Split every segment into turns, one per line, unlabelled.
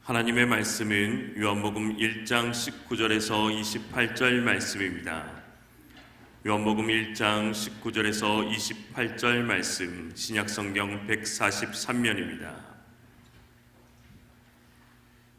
하나님의 말씀은 요한복음 1장 19절에서 28절 말씀입니다. 요한복음 1장 19절에서 28절 말씀, 신약성경 143면입니다.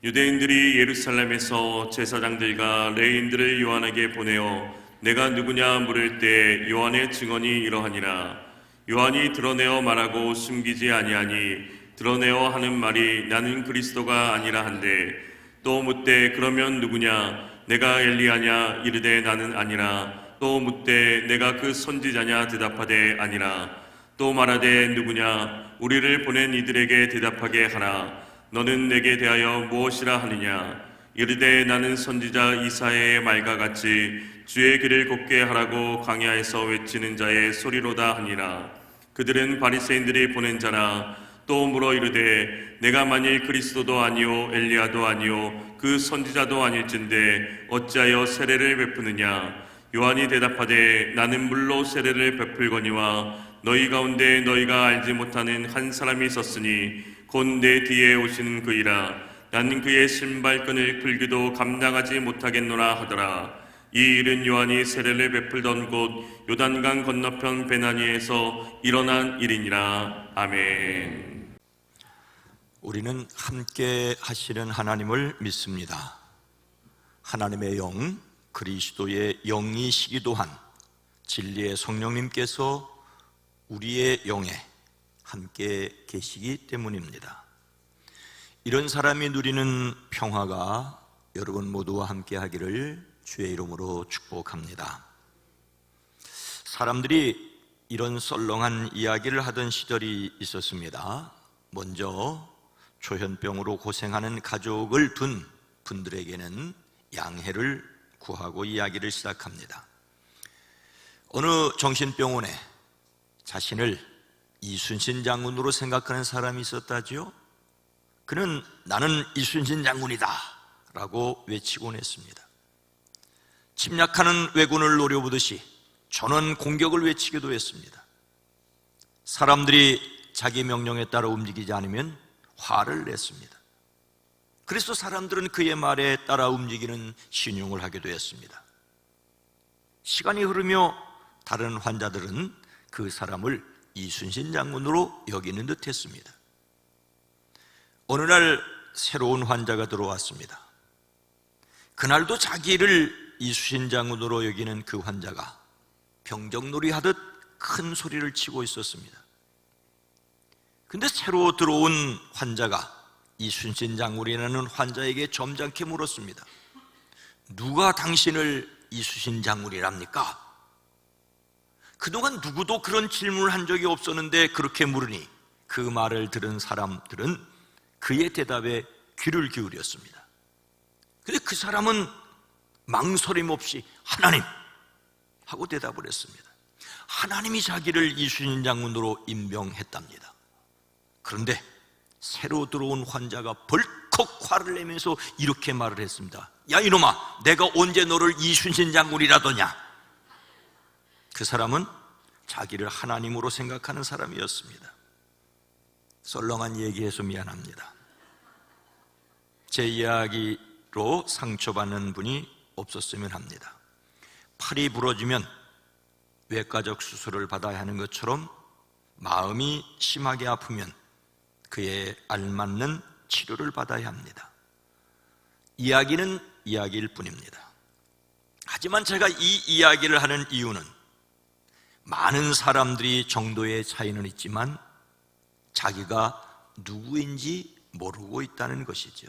유대인들이 예루살렘에서 제사장들과 레위인들을 요한에게 보내어 내가 누구냐 물을 때 요한의 증언이 이러하니라. 요한이 드러내어 말하고 숨기지 아니하니 드러내어 하는 말이 나는 그리스도가 아니라 한데, 또 묻되 그러면 누구냐? 내가 엘리야냐? 이르되 나는 아니라. 또 묻되 내가 그 선지자냐? 대답하되 아니라. 또 말하되 누구냐? 우리를 보낸 이들에게 대답하게 하라. 너는 내게 대하여 무엇이라 하느냐? 이르되 나는 선지자 이사야의 말과 같이 주의 길을 곱게 하라고 광야에서 외치는 자의 소리로다 하니라. 그들은 바리새인들이 보낸 자라. 또 물어 이르되 내가 만일 그리스도도 아니요 엘리야도 아니요 그 선지자도 아닐진데 어찌하여 세례를 베푸느냐? 요한이 대답하되 나는 물로 세례를 베풀거니와 너희 가운데 너희가 알지 못하는 한 사람이 있었으니 곧 내 뒤에 오시는 그이라. 나는 그의 신발끈을 풀기도 감당하지 못하겠노라 하더라. 이 일은 요한이 세례를 베풀던 곳 요단강 건너편 베나니에서 일어난 일이니라. 아멘.
우리는 함께 하시는 하나님을 믿습니다. 하나님의 영, 그리스도의 영이시기도 한 진리의 성령님께서 우리의 영에 함께 계시기 때문입니다. 이런 사람이 누리는 평화가 여러분 모두와 함께 하기를 주의 이름으로 축복합니다. 사람들이 이런 썰렁한 이야기를 하던 시절이 있었습니다. 먼저 조현병으로 고생하는 가족을 둔 분들에게는 양해를 구하고 이야기를 시작합니다. 어느 정신병원에 자신을 이순신 장군으로 생각하는 사람이 있었다지요. 그는 나는 이순신 장군이다 라고 외치곤 했습니다. 침략하는 왜군을 노려보듯이 전원 공격을 외치기도 했습니다. 사람들이 자기 명령에 따라 움직이지 않으면 화를 냈습니다. 그래서 사람들은 그의 말에 따라 움직이는 신용을 하기도 했습니다. 시간이 흐르며 다른 환자들은 그 사람을 이순신 장군으로 여기는 듯 했습니다. 어느 날 새로운 환자가 들어왔습니다. 그날도 자기를 이순신 장군으로 여기는 그 환자가 병정놀이 하듯 큰 소리를 치고 있었습니다. 근데 새로 들어온 환자가 이순신 장군이라는 환자에게 점잖게 물었습니다. 누가 당신을 이순신 장군이랍니까? 그동안 누구도 그런 질문을 한 적이 없었는데 그렇게 물으니 그 말을 들은 사람들은 그의 대답에 귀를 기울였습니다. 근데 그 사람은 망설임 없이 하나님 하고 대답을 했습니다. 하나님이 자기를 이순신 장군으로 임명했답니다. 그런데 새로 들어온 환자가 벌컥 화를 내면서 이렇게 말을 했습니다. 야 이놈아, 내가 언제 너를 이순신 장군이라더냐? 그 사람은 자기를 하나님으로 생각하는 사람이었습니다. 썰렁한 얘기해서 미안합니다. 제 이야기로 상처받는 분이 없었으면 합니다. 팔이 부러지면 외과적 수술을 받아야 하는 것처럼 마음이 심하게 아프면 그에 알맞는 치료를 받아야 합니다. 이야기는 이야기일 뿐입니다. 하지만 제가 이 이야기를 하는 이유는 많은 사람들이 정도의 차이는 있지만 자기가 누구인지 모르고 있다는 것이죠.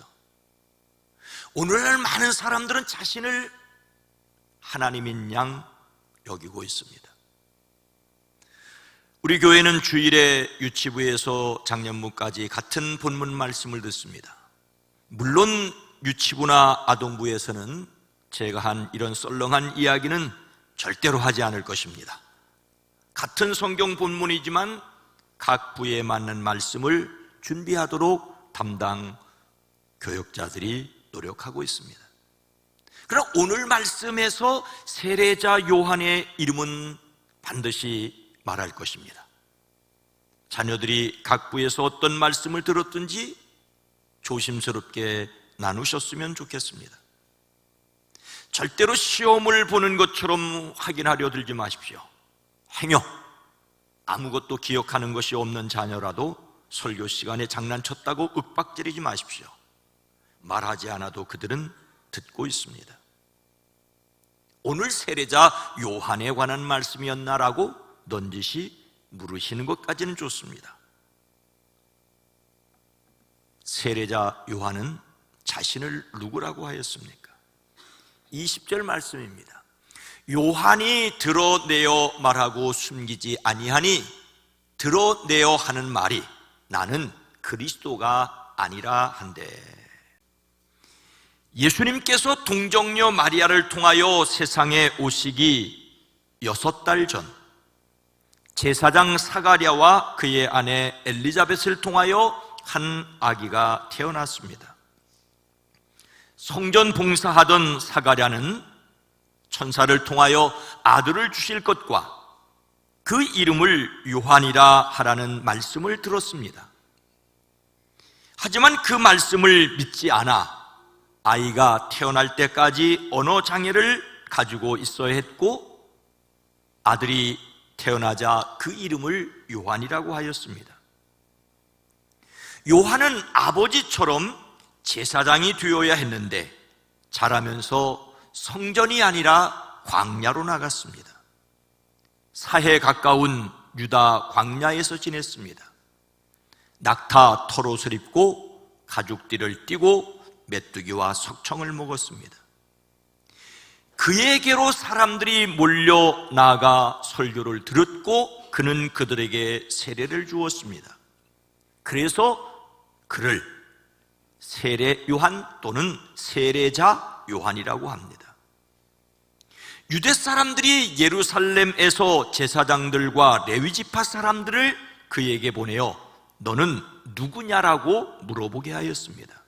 오늘날 많은 사람들은 자신을 하나님인 양 여기고 있습니다. 우리 교회는 주일에 유치부에서 장년부까지 같은 본문 말씀을 듣습니다. 물론 유치부나 아동부에서는 제가 한 이런 썰렁한 이야기는 절대로 하지 않을 것입니다. 같은 성경 본문이지만 각 부에 맞는 말씀을 준비하도록 담당 교역자들이 노력하고 있습니다. 그러나 오늘 말씀에서 세례자 요한의 이름은 반드시 말할 것입니다. 자녀들이 각 부에서 어떤 말씀을 들었든지 조심스럽게 나누셨으면 좋겠습니다. 절대로 시험을 보는 것처럼 확인하려 들지 마십시오. 행여 아무것도 기억하는 것이 없는 자녀라도 설교 시간에 장난쳤다고 윽박지르지 마십시오. 말하지 않아도 그들은 듣고 있습니다. 오늘 세례자 요한에 관한 말씀이었나라고 넌지시 물으시는 것까지는 좋습니다. 세례자 요한은 자신을 누구라고 하였습니까? 20절 말씀입니다. 요한이 드러내어 말하고 숨기지 아니하니 드러내어 하는 말이 나는 그리스도가 아니라 한데, 예수님께서 동정녀 마리아를 통하여 세상에 오시기 6달 전 제사장 사가랴와 그의 아내 엘리자벳을 통하여 한 아기가 태어났습니다. 성전 봉사하던 사가랴는 천사를 통하여 아들을 주실 것과 그 이름을 요한이라 하라는 말씀을 들었습니다. 하지만 그 말씀을 믿지 않아 아이가 태어날 때까지 언어 장애를 가지고 있어야 했고, 아들이 태어나자 그 이름을 요한이라고 하였습니다. 요한은 아버지처럼 제사장이 되어야 했는데 자라면서 성전이 아니라 광야로 나갔습니다. 사해 가까운 유다 광야에서 지냈습니다. 낙타 털옷을 입고 가죽띠를 띠고 메뚜기와 석청을 먹었습니다. 그에게로 사람들이 몰려 나아가 설교를 들었고 그는 그들에게 세례를 주었습니다. 그래서 그를 세례 요한 또는 세례자 요한이라고 합니다. 유대 사람들이 예루살렘에서 제사장들과 레위지파 사람들을 그에게 보내어 너는 누구냐라고 물어보게 하였습니다.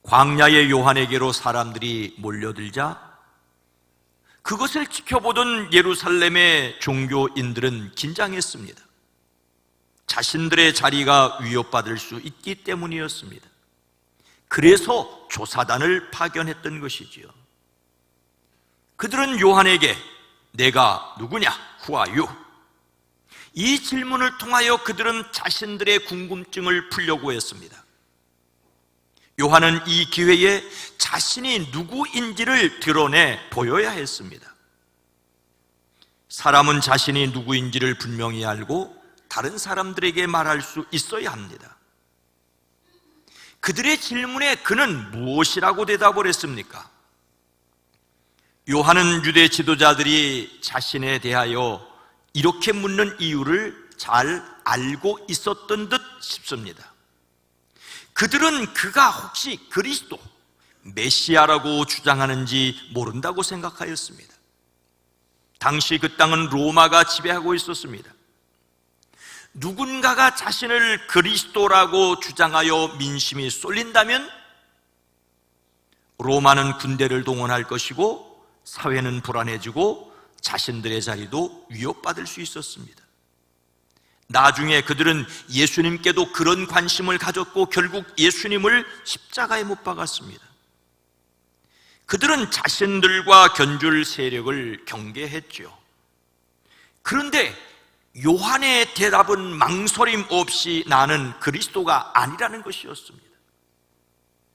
광야의 요한에게로 사람들이 몰려들자 그것을 지켜보던 예루살렘의 종교인들은 긴장했습니다. 자신들의 자리가 위협받을 수 있기 때문이었습니다. 그래서 조사단을 파견했던 것이지요. 그들은 요한에게 내가 누구냐? Who are you? 이 질문을 통하여 그들은 자신들의 궁금증을 풀려고 했습니다. 요한은 이 기회에 자신이 누구인지를 드러내 보여야 했습니다. 사람은 자신이 누구인지를 분명히 알고 다른 사람들에게 말할 수 있어야 합니다. 그들의 질문에 그는 무엇이라고 대답을 했습니까? 요한은 유대 지도자들이 자신에 대하여 이렇게 묻는 이유를 잘 알고 있었던 듯 싶습니다. 그들은 그가 혹시 그리스도, 메시아라고 주장하는지 모른다고 생각하였습니다. 당시 그 땅은 로마가 지배하고 있었습니다. 누군가가 자신을 그리스도라고 주장하여 민심이 쏠린다면 로마는 군대를 동원할 것이고 사회는 불안해지고 자신들의 자리도 위협받을 수 있었습니다. 나중에 그들은 예수님께도 그런 관심을 가졌고 결국 예수님을 십자가에 못 박았습니다. 그들은 자신들과 견줄 세력을 경계했죠. 그런데 요한의 대답은 망설임 없이 나는 그리스도가 아니라는 것이었습니다.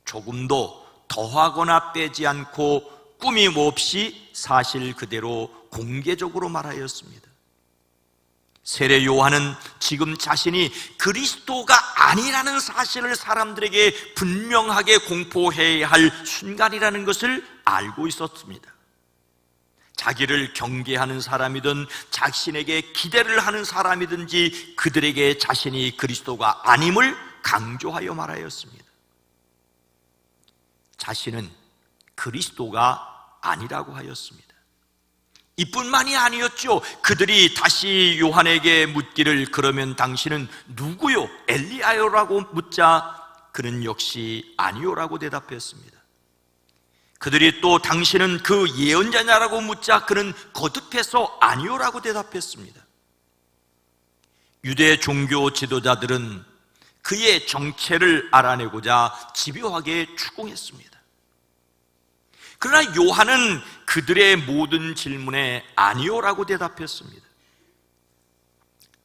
조금도 더하거나 빼지 않고 꾸밈 없이 사실 그대로 공개적으로 말하였습니다. 세례 요한은 지금 자신이 그리스도가 아니라는 사실을 사람들에게 분명하게 공포해야 할 순간이라는 것을 알고 있었습니다. 자기를 경계하는 사람이든 자신에게 기대를 하는 사람이든지 그들에게 자신이 그리스도가 아님을 강조하여 말하였습니다. 자신은 그리스도가 아니라고 하였습니다. 이뿐만이 아니었죠. 그들이 다시 요한에게 묻기를 그러면 당신은 누구요? 엘리야요라고 묻자 그는 역시 아니요라고 대답했습니다. 그들이 또 당신은 그 예언자냐라고 묻자 그는 거듭해서 아니요라고 대답했습니다. 유대 종교 지도자들은 그의 정체를 알아내고자 집요하게 추궁했습니다. 그러나 요한은 그들의 모든 질문에 아니요라고 대답했습니다.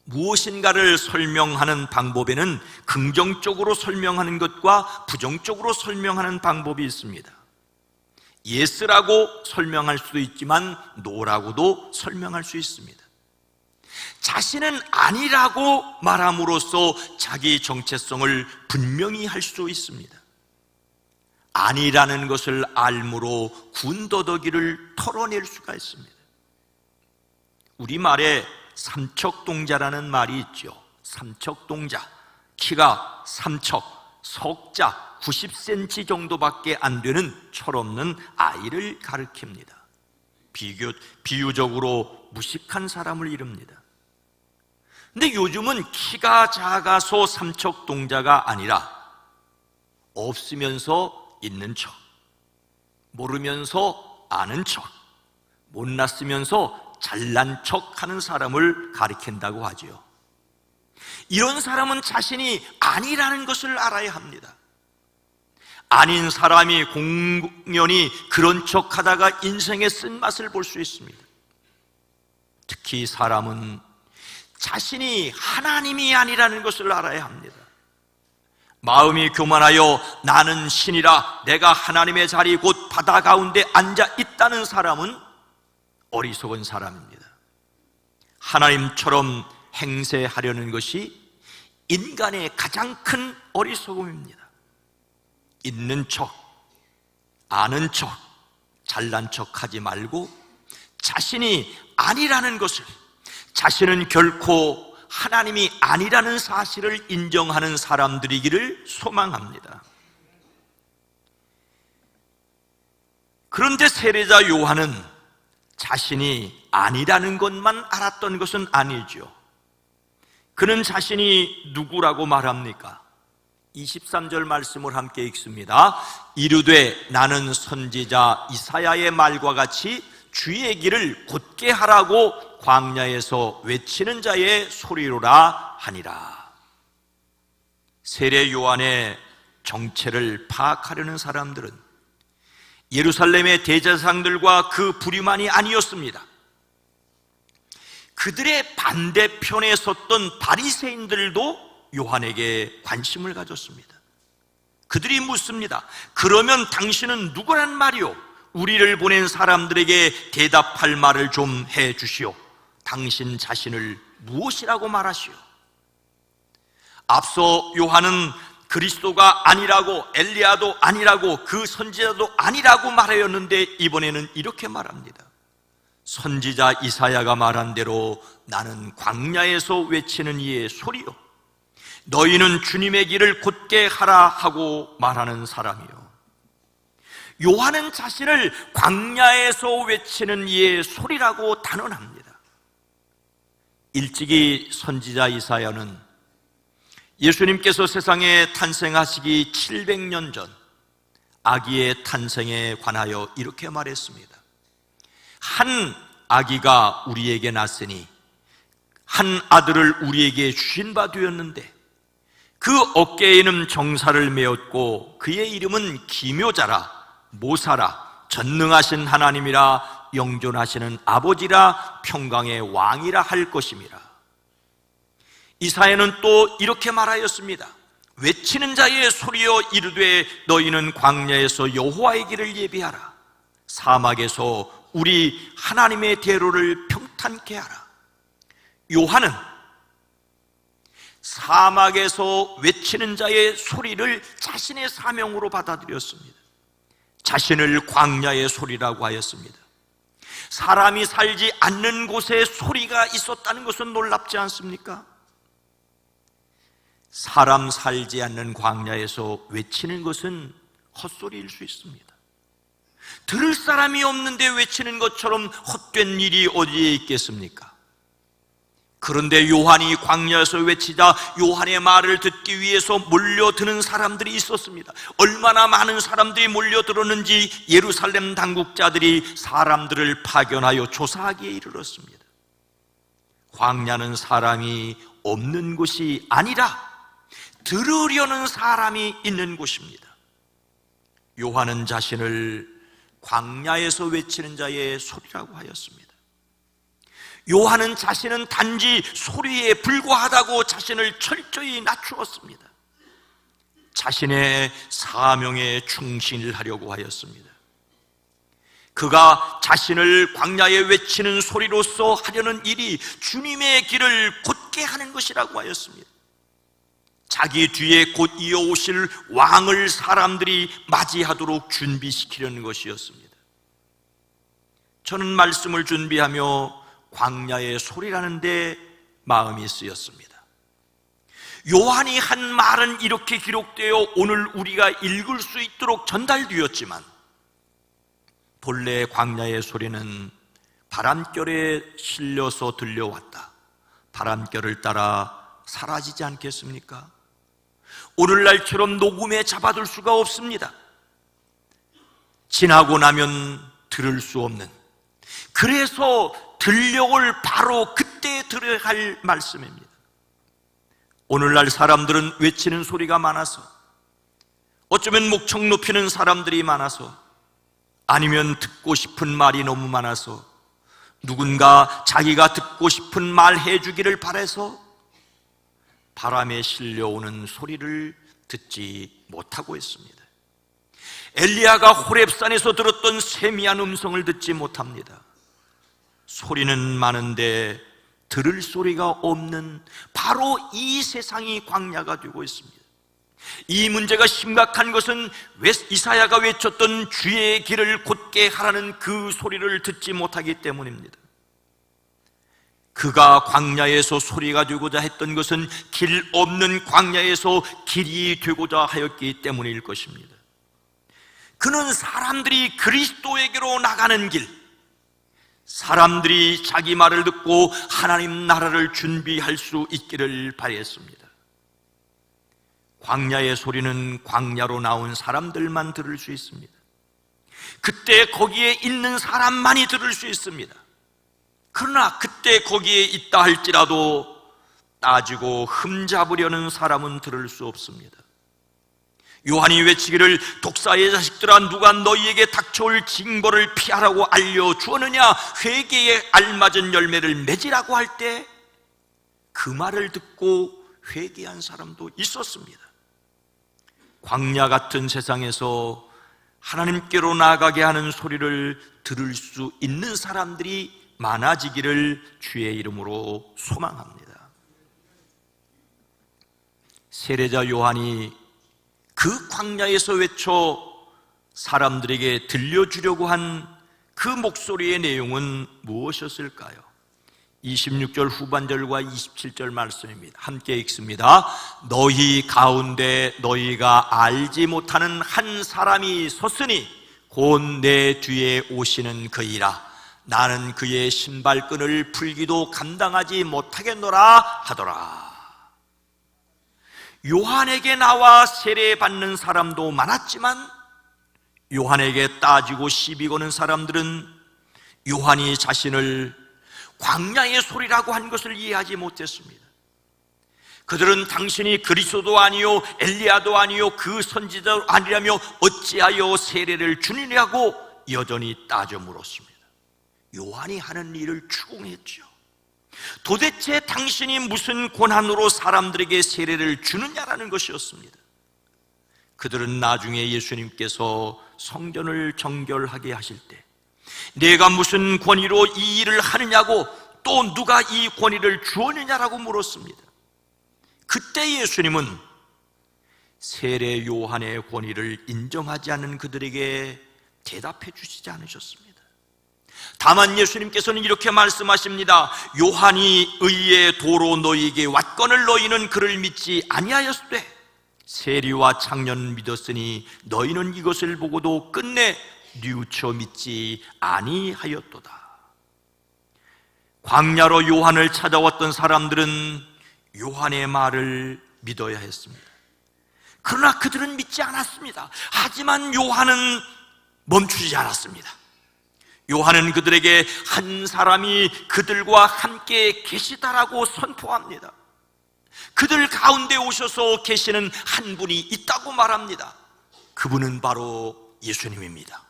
무엇인가를 설명하는 방법에는 긍정적으로 설명하는 것과 부정적으로 설명하는 방법이 있습니다. 예스라고 설명할 수도 있지만 노라고도 설명할 수 있습니다. 자신은 아니라고 말함으로써 자기 정체성을 분명히 할 수 있습니다. 아니라는 것을 알므로 군더더기를 털어낼 수가 있습니다. 우리말에 삼척동자라는 말이 있죠. 삼척동자, 키가 삼척, 석자 90cm 정도밖에 안 되는 철없는 아이를 가리킵니다. 비유적으로 무식한 사람을 이릅니다. 근데 요즘은 키가 작아서 삼척동자가 아니라 없으면서 있는 척, 모르면서 아는 척, 못났으면서 잘난 척하는 사람을 가리킨다고 하지요. 이런 사람은 자신이 아니라는 것을 알아야 합니다. 아닌 사람이 공연히 그런 척하다가 인생의 쓴맛을 볼 수 있습니다. 특히 사람은 자신이 하나님이 아니라는 것을 알아야 합니다. 마음이 교만하여 나는 신이라 내가 하나님의 자리 곧 바다 가운데 앉아 있다는 사람은 어리석은 사람입니다. 하나님처럼 행세하려는 것이 인간의 가장 큰 어리석음입니다. 있는 척, 아는 척, 잘난 척 하지 말고 자신이 아니라는 것을, 자신은 결코 하나님이 아니라는 사실을 인정하는 사람들이기를 소망합니다. 그런데 세례자 요한은 자신이 아니라는 것만 알았던 것은 아니죠. 그는 자신이 누구라고 말합니까? 23절 말씀을 함께 읽습니다. 이르되 나는 선지자 이사야의 말과 같이 주의 길을 곧게 하라고 광야에서 외치는 자의 소리로라 하니라. 세례 요한의 정체를 파악하려는 사람들은 예루살렘의 대제사장들과 그 부류만이 아니었습니다. 그들의 반대편에 섰던 바리새인들도 요한에게 관심을 가졌습니다. 그들이 묻습니다. 그러면 당신은 누구란 말이오? 우리를 보낸 사람들에게 대답할 말을 좀 해주시오. 당신 자신을 무엇이라고 말하시오? 앞서 요한은 그리스도가 아니라고, 엘리야도 아니라고, 그 선지자도 아니라고 말하였는데 이번에는 이렇게 말합니다. 선지자 이사야가 말한 대로 나는 광야에서 외치는 이의 소리요, 너희는 주님의 길을 곧게 하라 하고 말하는 사람이요. 요한은 자신을 광야에서 외치는 이의 소리라고 단언합니다. 일찍이 선지자 이사야는 예수님께서 세상에 탄생하시기 700년 전 아기의 탄생에 관하여 이렇게 말했습니다. 한 아기가 우리에게 났으니 한 아들을 우리에게 주신 바 되었는데 그 어깨에는 정사를 메었고 그의 이름은 기묘자라, 모사라, 전능하신 하나님이라, 영존하시는 아버지라, 평강의 왕이라 할 것임이라. 이사야는 또 이렇게 말하였습니다. 외치는 자의 소리여 이르되 너희는 광야에서 여호와의 길을 예비하라, 사막에서 우리 하나님의 대로를 평탄케 하라. 요한은 사막에서 외치는 자의 소리를 자신의 사명으로 받아들였습니다. 자신을 광야의 소리라고 하였습니다. 사람이 살지 않는 곳에 소리가 있었다는 것은 놀랍지 않습니까? 사람 살지 않는 광야에서 외치는 것은 헛소리일 수 있습니다. 들을 사람이 없는데 외치는 것처럼 헛된 일이 어디에 있겠습니까? 그런데 요한이 광야에서 외치자 요한의 말을 듣기 위해서 몰려드는 사람들이 있었습니다. 얼마나 많은 사람들이 몰려들었는지 예루살렘 당국자들이 사람들을 파견하여 조사하기에 이르렀습니다. 광야는 사람이 없는 곳이 아니라 들으려는 사람이 있는 곳입니다. 요한은 자신을 광야에서 외치는 자의 소리라고 하였습니다. 요한은 자신은 단지 소리에 불과하다고 자신을 철저히 낮추었습니다. 자신의 사명에 충실하려고 하였습니다. 그가 자신을 광야에 외치는 소리로서 하려는 일이 주님의 길을 곧게 하는 것이라고 하였습니다. 자기 뒤에 곧 이어오실 왕을 사람들이 맞이하도록 준비시키려는 것이었습니다. 저는 말씀을 준비하며 광야의 소리라는 데 마음이 쓰였습니다. 요한이 한 말은 이렇게 기록되어 오늘 우리가 읽을 수 있도록 전달되었지만, 본래 광야의 소리는 바람결에 실려서 들려왔다. 바람결을 따라 사라지지 않겠습니까? 오늘날처럼 녹음에 잡아둘 수가 없습니다. 지나고 나면 들을 수 없는, 그래서 들려올 바로 그때 들어야 할 말씀입니다. 오늘날 사람들은 외치는 소리가 많아서, 어쩌면 목청 높이는 사람들이 많아서, 아니면 듣고 싶은 말이 너무 많아서, 누군가 자기가 듣고 싶은 말 해주기를 바라서 바람에 실려오는 소리를 듣지 못하고 있습니다. 엘리야가 호렙산에서 들었던 세미한 음성을 듣지 못합니다. 소리는 많은데 들을 소리가 없는 바로 이 세상이 광야가 되고 있습니다. 이 문제가 심각한 것은 이사야가 외쳤던 주의 길을 곧게 하라는 그 소리를 듣지 못하기 때문입니다. 그가 광야에서 소리가 되고자 했던 것은 길 없는 광야에서 길이 되고자 하였기 때문일 것입니다. 그는 사람들이 그리스도에게로 나가는 길, 사람들이 자기 말을 듣고 하나님 나라를 준비할 수 있기를 바랬습니다. 광야의 소리는 광야로 나온 사람들만 들을 수 있습니다. 그때 거기에 있는 사람만이 들을 수 있습니다. 그러나 그때 거기에 있다 할지라도 따지고 흠잡으려는 사람은 들을 수 없습니다. 요한이 외치기를 독사의 자식들아, 누가 너희에게 닥쳐올 징벌을 피하라고 알려주었느냐, 회개에 알맞은 열매를 맺으라고 할 때 그 말을 듣고 회개한 사람도 있었습니다. 광야 같은 세상에서 하나님께로 나아가게 하는 소리를 들을 수 있는 사람들이 많아지기를 주의 이름으로 소망합니다. 세례자 요한이 그 광야에서 외쳐 사람들에게 들려주려고 한 그 목소리의 내용은 무엇이었을까요? 26절 후반절과 27절 말씀입니다. 함께 읽습니다. 너희 가운데 너희가 알지 못하는 한 사람이 섰으니 곧 내 뒤에 오시는 그이라. 나는 그의 신발끈을 풀기도 감당하지 못하겠노라 하더라. 요한에게 나와 세례받는 사람도 많았지만, 요한에게 따지고 시비 거는 사람들은 요한이 자신을 광야의 소리라고 한 것을 이해하지 못했습니다. 그들은 당신이 그리스도도 아니요 엘리야도 아니요 그 선지자도 아니라며 어찌하여 세례를 주느냐고 여전히 따져 물었습니다. 요한이 하는 일을 추궁했죠. 도대체 당신이 무슨 권한으로 사람들에게 세례를 주느냐라는 것이었습니다. 그들은 나중에 예수님께서 성전을 정결하게 하실 때 내가 무슨 권위로 이 일을 하느냐고, 또 누가 이 권위를 주었느냐라고 물었습니다. 그때 예수님은 세례 요한의 권위를 인정하지 않는 그들에게 대답해 주시지 않으셨습니다. 다만 예수님께서는 이렇게 말씀하십니다. 요한이 의의 도로 너희에게 왔거늘 너희는 그를 믿지 아니하였으되 세리와 창녀는 믿었으니 너희는 이것을 보고도 끝내 뉘우쳐 믿지 아니하였도다. 광야로 요한을 찾아왔던 사람들은 요한의 말을 믿어야 했습니다. 그러나 그들은 믿지 않았습니다. 하지만 요한은 멈추지 않았습니다. 요한은 그들에게 한 사람이 그들과 함께 계시다라고 선포합니다. 그들 가운데 오셔서 계시는 한 분이 있다고 말합니다. 그분은 바로 예수님입니다.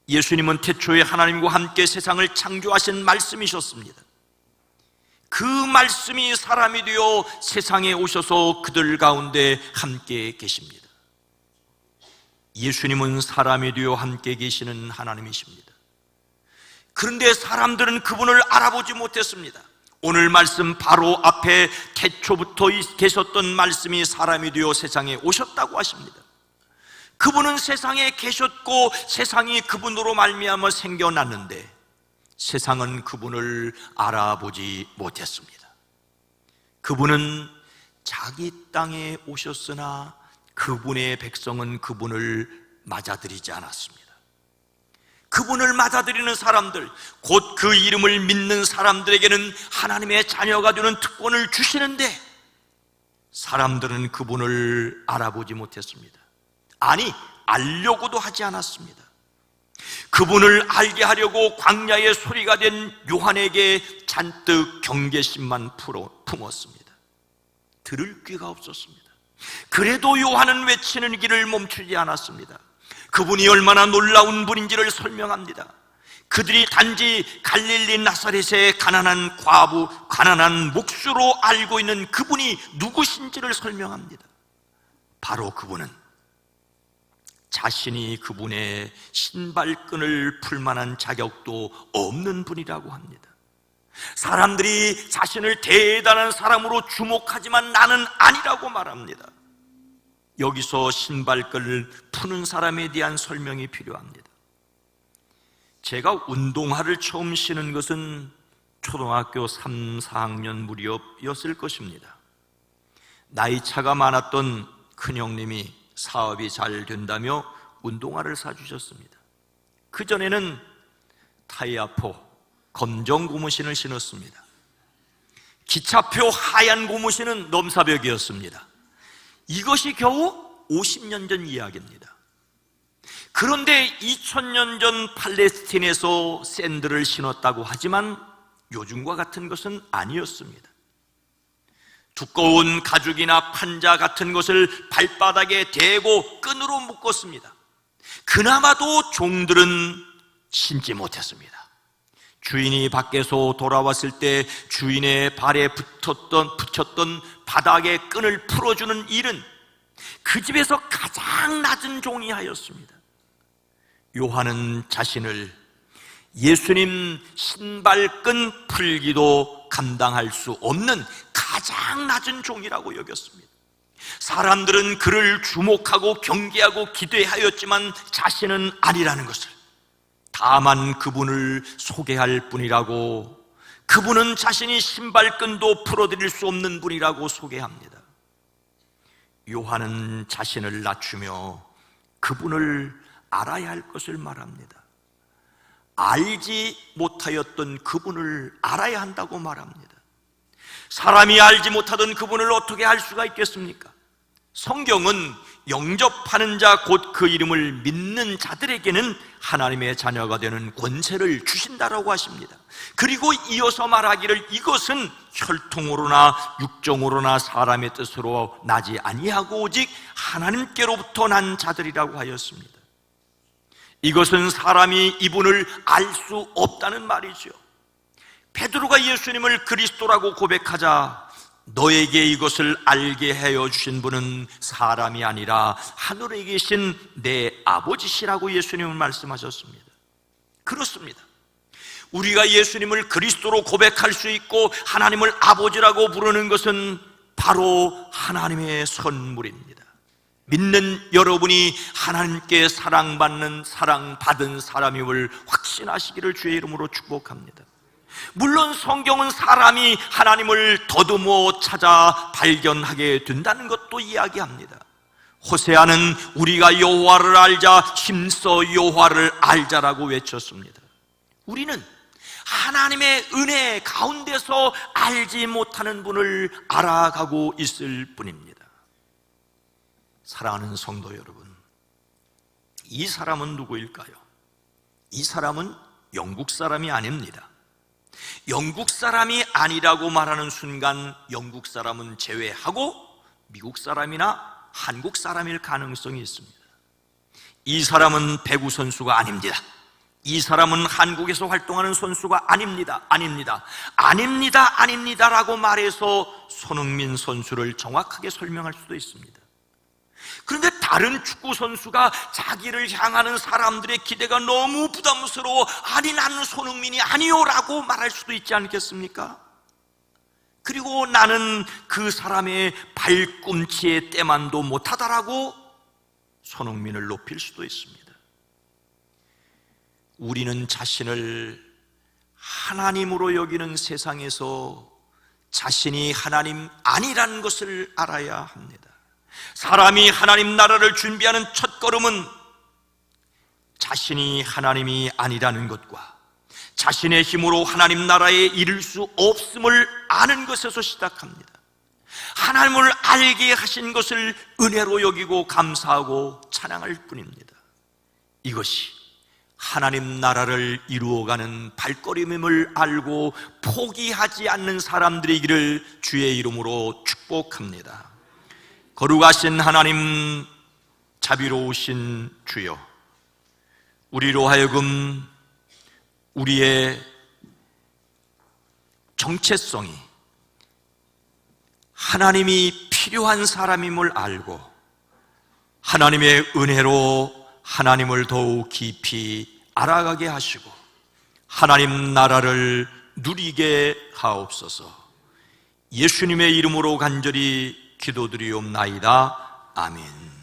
예수님은 태초에 하나님과 함께 세상을 창조하신 말씀이셨습니다. 그 말씀이 사람이 되어 세상에 오셔서 그들 가운데 함께 계십니다. 예수님은 사람이 되어 함께 계시는 하나님이십니다. 그런데 사람들은 그분을 알아보지 못했습니다. 오늘 말씀 바로 앞에 태초부터 계셨던 말씀이 사람이 되어 세상에 오셨다고 하십니다. 그분은 세상에 계셨고 세상이 그분으로 말미암아 생겨났는데 세상은 그분을 알아보지 못했습니다. 그분은 자기 땅에 오셨으나 그분의 백성은 그분을 맞아들이지 않았습니다. 그분을 맞아들이는 사람들, 곧 그 이름을 믿는 사람들에게는 하나님의 자녀가 되는 특권을 주시는데 사람들은 그분을 알아보지 못했습니다. 아니, 알려고도 하지 않았습니다. 그분을 알게 하려고 광야의 소리가 된 요한에게 잔뜩 경계심만 품었습니다. 들을 귀가 없었습니다. 그래도 요한은 외치는 길을 멈추지 않았습니다. 그분이 얼마나 놀라운 분인지를 설명합니다. 그들이 단지 갈릴리 나사렛의 가난한 과부, 가난한 목수로 알고 있는 그분이 누구신지를 설명합니다. 바로 그분은 자신이 그분의 신발끈을 풀 만한 자격도 없는 분이라고 합니다. 사람들이 자신을 대단한 사람으로 주목하지만 나는 아니라고 말합니다. 여기서 신발끈을 푸는 사람에 대한 설명이 필요합니다. 제가 운동화를 처음 신은 것은 초등학교 3, 4학년 무렵이었을 것입니다. 나이차가 많았던 큰형님이 사업이 잘 된다며 운동화를 사주셨습니다. 그전에는 타이야포 검정 고무신을 신었습니다. 기차표 하얀 고무신은 넘사벽이었습니다. 이것이 겨우 50년 전 이야기입니다. 그런데 2000년 전 팔레스틴에서 샌들을 신었다고 하지만 요즘과 같은 것은 아니었습니다. 두꺼운 가죽이나 판자 같은 것을 발바닥에 대고 끈으로 묶었습니다. 그나마도 종들은 신지 못했습니다. 주인이 밖에서 돌아왔을 때 주인의 발에 붙였던 바닥에 끈을 풀어주는 일은 그 집에서 가장 낮은 종이 하였습니다. 요한은 자신을 예수님 신발끈 풀기도 감당할 수 없는 가장 낮은 종이라고 여겼습니다. 사람들은 그를 주목하고 경계하고 기대하였지만 자신은 아니라는 것을, 다만 그분을 소개할 뿐이라고, 그분은 자신이 신발끈도 풀어드릴 수 없는 분이라고 소개합니다. 요한은 자신을 낮추며 그분을 알아야 할 것을 말합니다. 알지 못하였던 그분을 알아야 한다고 말합니다. 사람이 알지 못하던 그분을 어떻게 알 수가 있겠습니까? 성경은 영접하는 자, 곧 그 이름을 믿는 자들에게는 하나님의 자녀가 되는 권세를 주신다라고 하십니다. 그리고 이어서 말하기를 이것은 혈통으로나 육정으로나 사람의 뜻으로 나지 아니하고 오직 하나님께로부터 난 자들이라고 하였습니다. 이것은 사람이 이분을 알 수 없다는 말이죠. 베드로가 예수님을 그리스도라고 고백하자 너에게 이것을 알게 하여 주신 분은 사람이 아니라 하늘에 계신 내 아버지시라고 예수님은 말씀하셨습니다. 그렇습니다. 우리가 예수님을 그리스도로 고백할 수 있고 하나님을 아버지라고 부르는 것은 바로 하나님의 선물입니다. 믿는 여러분이 하나님께 사랑받은 사람임을 확신하시기를 주의 이름으로 축복합니다. 물론 성경은 사람이 하나님을 더듬어 찾아 발견하게 된다는 것도 이야기합니다. 호세아는 우리가 여호와를 알자, 힘써 여호와를 알자라고 외쳤습니다. 우리는 하나님의 은혜 가운데서 알지 못하는 분을 알아가고 있을 뿐입니다. 사랑하는 성도 여러분, 이 사람은 누구일까요? 이 사람은 영국 사람이 아닙니다. 영국 사람이 아니라고 말하는 순간 영국 사람은 제외하고 미국 사람이나 한국 사람일 가능성이 있습니다. 이 사람은 배구 선수가 아닙니다. 이 사람은 한국에서 활동하는 선수가 아닙니다. 아닙니다라고 말해서 손흥민 선수를 정확하게 설명할 수도 있습니다. 그런데 다른 축구 선수가 자기를 향하는 사람들의 기대가 너무 부담스러워 아니 나는 손흥민이 아니요라고 말할 수도 있지 않겠습니까? 그리고 나는 그 사람의 발꿈치의 때만도 못하다라고 손흥민을 높일 수도 있습니다. 우리는 자신을 하나님으로 여기는 세상에서 자신이 하나님 아니라는 것을 알아야 합니다. 사람이 하나님 나라를 준비하는 첫걸음은 자신이 하나님이 아니라는 것과 자신의 힘으로 하나님 나라에 이를 수 없음을 아는 것에서 시작합니다. 하나님을 알게 하신 것을 은혜로 여기고 감사하고 찬양할 뿐입니다. 이것이 하나님 나라를 이루어가는 발걸음임을 알고 포기하지 않는 사람들이기를 주의 이름으로 축복합니다. 거룩하신 하나님, 자비로우신 주여, 우리로 하여금 우리의 정체성이 하나님이 필요한 사람임을 알고 하나님의 은혜로 하나님을 더욱 깊이 알아가게 하시고 하나님 나라를 누리게 하옵소서. 예수님의 이름으로 간절히 기도드리옵나이다. 아멘.